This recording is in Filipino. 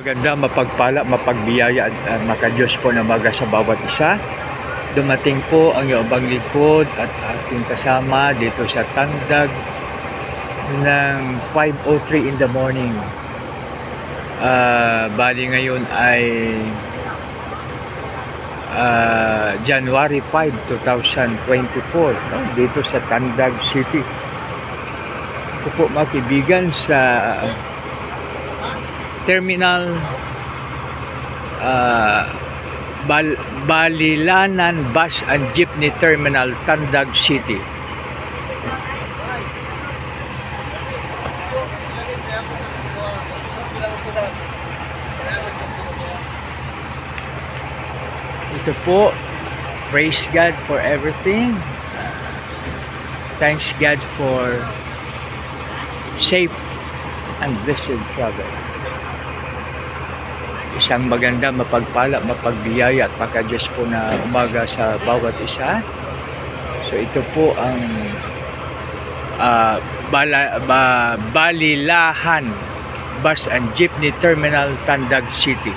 Maganda, mapagpala, mapagbiyaya at makadiyos po na maga sa bawat isa. Dumating po ang iyong lingkod at ating kasama dito sa Tandag ng 5:03 in the morning. Bali ngayon ay January 5, 2024, no? Dito sa Tandag City. Ito po mga kaibigan sa Terminal Balilanan Bus and Jeepney Terminal, Tandag City. Ito po, praise God for everything. Thanks God for safe and blessed travel. Isang maganda, mapagpala, mapagbiyaya at makadiyos po na umaga sa bawat isa. So ito po ang Balilahan Bus and Jeepney Terminal, Tandag City.